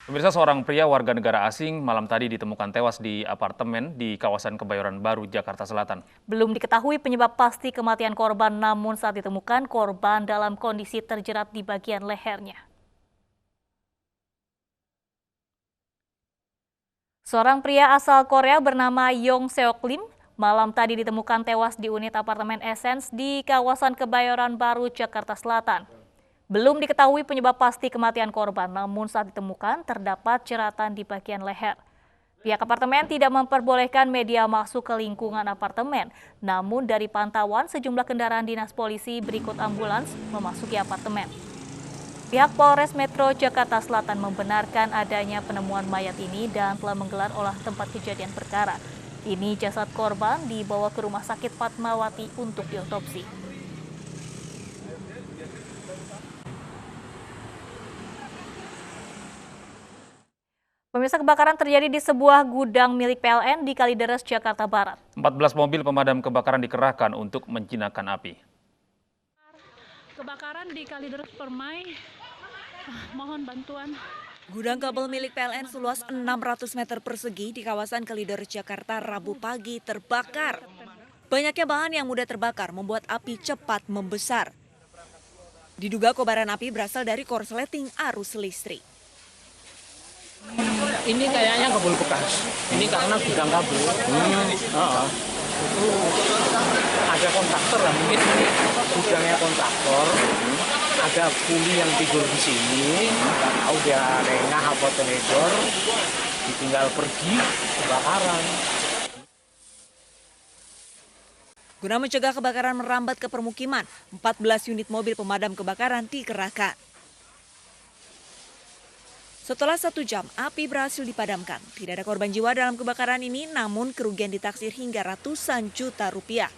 Pemirsa, seorang pria warga negara asing malam tadi ditemukan tewas di apartemen di kawasan Kebayoran Baru, Jakarta Selatan. Belum diketahui penyebab pasti kematian korban, namun saat ditemukan korban dalam kondisi terjerat di bagian lehernya. Seorang pria asal Korea bernama Yong Seok Lim malam tadi ditemukan tewas di unit apartemen Essence di kawasan Kebayoran Baru, Jakarta Selatan. Belum diketahui penyebab pasti kematian korban, namun saat ditemukan terdapat jeratan di bagian leher. Pihak apartemen tidak memperbolehkan media masuk ke lingkungan apartemen, namun dari pantauan sejumlah kendaraan dinas polisi berikut ambulans memasuki apartemen. Pihak Polres Metro Jakarta Selatan membenarkan adanya penemuan mayat ini dan telah menggelar olah tempat kejadian perkara. Kini jasad korban dibawa ke Rumah Sakit Fatmawati untuk diotopsi. Pemirsa, kebakaran terjadi di sebuah gudang milik PLN di Kalideres, Jakarta Barat. 14 mobil pemadam kebakaran dikerahkan untuk menjinakkan api. Kebakaran di Kalideres Permai, mohon bantuan. Gudang kabel milik PLN seluas 600 meter persegi di kawasan Kalideres, Jakarta Rabu pagi terbakar. Banyaknya bahan yang mudah terbakar membuat api cepat membesar. Diduga kobaran api berasal dari korsleting arus listrik. Ini kayaknya kabel bekas. Ini karena gudang kabel. Itu ada kontaktor lah, mungkin gudangnya kontaktor. Ada kuli yang tidur di sini. Nggak tahu dia rengah apa teledor. Ditinggal pergi kebakaran. Guna mencegah kebakaran merambat ke permukiman, 14 unit mobil pemadam kebakaran dikerahkan. Setelah 1 jam, api berhasil dipadamkan. Tidak ada korban jiwa dalam kebakaran ini, namun kerugian ditaksir hingga ratusan juta rupiah.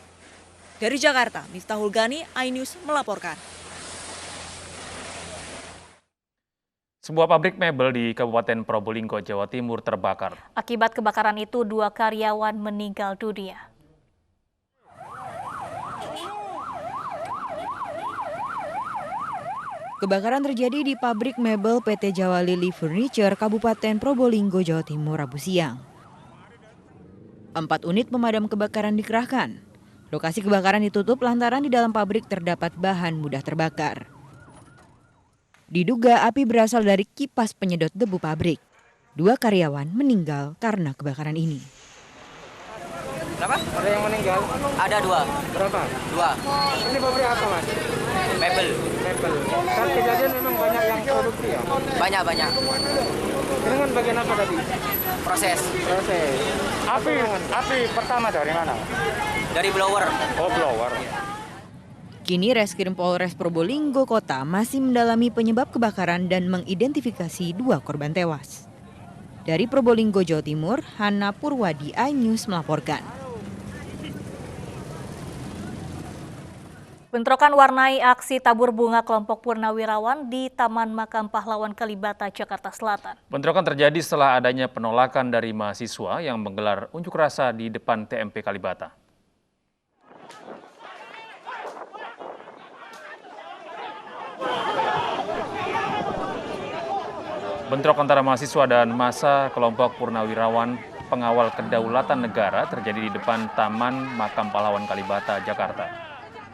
Dari Jakarta, Miftahul Gani, iNews melaporkan. Sebuah pabrik mebel di Kabupaten Probolinggo, Jawa Timur terbakar. Akibat kebakaran itu, 2 karyawan meninggal dunia. Kebakaran terjadi di pabrik mebel PT Jawa Lili Furniture, Kabupaten Probolinggo, Jawa Timur, Rabu siang. 4 unit pemadam kebakaran dikerahkan. Lokasi kebakaran ditutup lantaran di dalam pabrik terdapat bahan mudah terbakar. Diduga api berasal dari kipas penyedot debu pabrik. 2 karyawan meninggal karena kebakaran ini. Berapa? Ada yang meninggal? Ada 2. Berapa? 2. Ini pabrik apa, Mas? Mebel. Mebel. Kan kejadian memang banyak yang produksi ya? Banyak. Ini kan bagian apa tadi? Proses. Proses. Api pertama dari mana? Dari blower. Oh, blower. Kini Reskrim Polres Probolinggo Kota masih mendalami penyebab kebakaran dan mengidentifikasi 2 korban tewas. Dari Probolinggo, Jawa Timur, Hana Purwadi, iNews melaporkan. Bentrokan warnai aksi tabur bunga kelompok Purnawirawan di Taman Makam Pahlawan Kalibata, Jakarta Selatan. Bentrokan terjadi setelah adanya penolakan dari mahasiswa yang menggelar unjuk rasa di depan TMP Kalibata. Bentrok antara mahasiswa dan massa kelompok Purnawirawan pengawal kedaulatan negara terjadi di depan Taman Makam Pahlawan Kalibata, Jakarta.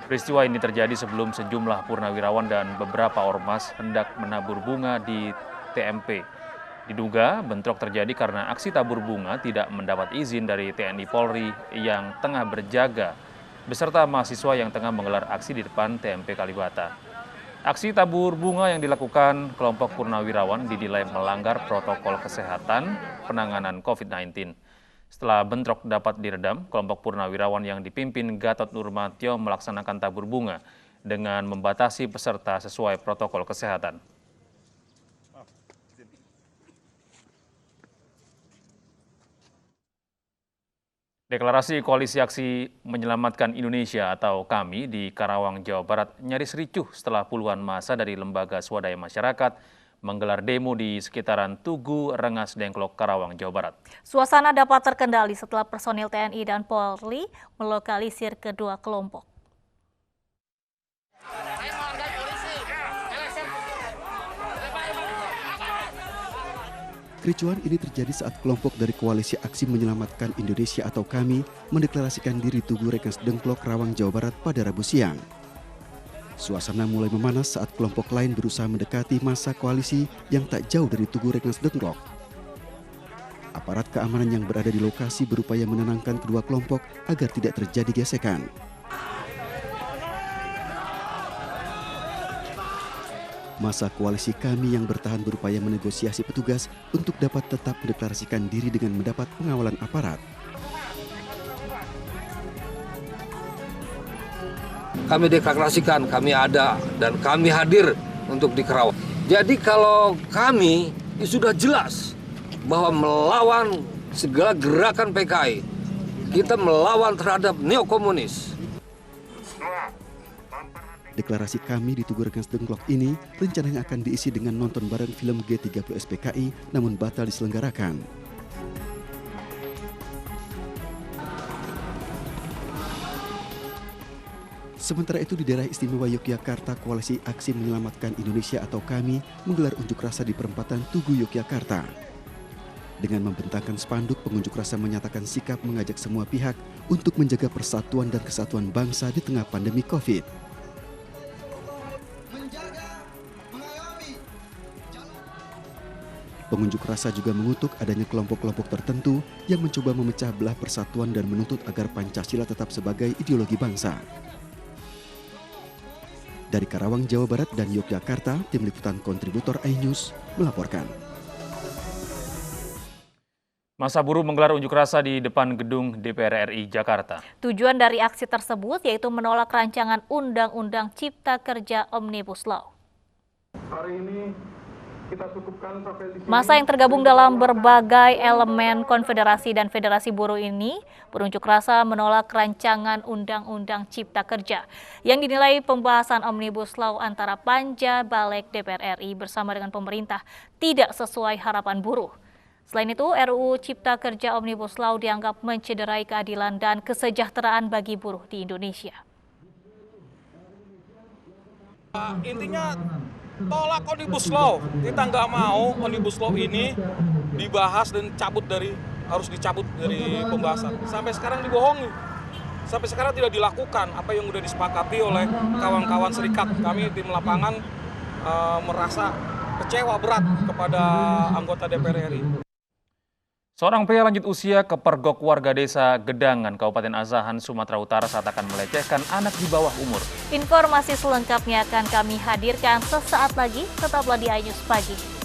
Peristiwa ini terjadi sebelum sejumlah purnawirawan dan beberapa ormas hendak menabur bunga di TMP. Diduga bentrok terjadi karena aksi tabur bunga tidak mendapat izin dari TNI Polri yang tengah berjaga beserta mahasiswa yang tengah menggelar aksi di depan TMP Kalibata. Aksi tabur bunga yang dilakukan kelompok purnawirawan dinilai melanggar protokol kesehatan penanganan COVID-19. Setelah bentrok dapat diredam, kelompok purnawirawan yang dipimpin Gatot Nurmantio melaksanakan tabur bunga dengan membatasi peserta sesuai protokol kesehatan. Deklarasi Koalisi Aksi Menyelamatkan Indonesia atau KAMI di Karawang, Jawa Barat nyaris ricuh setelah puluhan massa dari lembaga swadaya masyarakat menggelar demo di sekitaran Tugu Rengas Dengklok, Karawang, Jawa Barat. Suasana dapat terkendali setelah personil TNI dan Polri melokalisir kedua kelompok. Kericuan ini terjadi saat kelompok dari Koalisi Aksi Menyelamatkan Indonesia atau KAMI mendeklarasikan diri Tugu Rekens Dengklok, Rawang, Jawa Barat pada Rabu siang. Suasana mulai memanas saat kelompok lain berusaha mendekati massa koalisi yang tak jauh dari Tugu Rekens Dengklok. Aparat keamanan yang berada di lokasi berupaya menenangkan kedua kelompok agar tidak terjadi gesekan. Massa koalisi KAMI yang bertahan berupaya menegosiasi petugas untuk dapat tetap mendeklarasikan diri dengan mendapat pengawalan aparat. Kami deklarasikan, kami ada dan kami hadir untuk di Kerawang. Jadi kalau kami sudah jelas bahwa melawan segala gerakan PKI, kita melawan terhadap neokomunis. Deklarasi KAMI di Tugu Rekens Dengklok ini rencananya akan diisi dengan nonton bareng film G30 SPKI namun batal diselenggarakan. Sementara itu di daerah istimewa Yogyakarta, Koalisi Aksi Menyelamatkan Indonesia atau KAMI menggelar unjuk rasa di perempatan Tugu Yogyakarta. Dengan membentangkan spanduk, pengunjuk rasa menyatakan sikap mengajak semua pihak untuk menjaga persatuan dan kesatuan bangsa di tengah pandemi COVID. Pengunjuk rasa juga mengutuk adanya kelompok-kelompok tertentu yang mencoba memecah belah persatuan dan menuntut agar Pancasila tetap sebagai ideologi bangsa. Dari Karawang, Jawa Barat dan Yogyakarta, tim liputan kontributor iNews melaporkan. Massa buruh menggelar unjuk rasa di depan gedung DPR RI Jakarta. Tujuan dari aksi tersebut yaitu menolak rancangan Undang-Undang Cipta Kerja Omnibus Law. Hari ini kita cukupkan sampai di sini. Massa yang tergabung dalam berbagai elemen konfederasi dan federasi buruh ini berunjuk rasa menolak rancangan Undang-Undang Cipta Kerja yang dinilai pembahasan Omnibus Law antara Panja Balik DPR RI bersama dengan pemerintah tidak sesuai harapan buruh. Selain itu, RUU Cipta Kerja Omnibus Law dianggap mencederai keadilan dan kesejahteraan bagi buruh di Indonesia. Intinya tolak Omnibus Law. Kita nggak mau Omnibus Law ini dibahas dan harus dicabut dari pembahasan. Sampai sekarang dibohongi. Sampai sekarang tidak dilakukan apa yang sudah disepakati oleh kawan-kawan serikat. Kami tim lapangan merasa kecewa berat kepada anggota DPR RI. Seorang pria lanjut usia kepergok warga desa Gedangan, Kabupaten Asahan, Sumatera Utara saat akan melecehkan anak di bawah umur. Informasi selengkapnya akan kami hadirkan sesaat lagi. Tetaplah di iNews Pagi.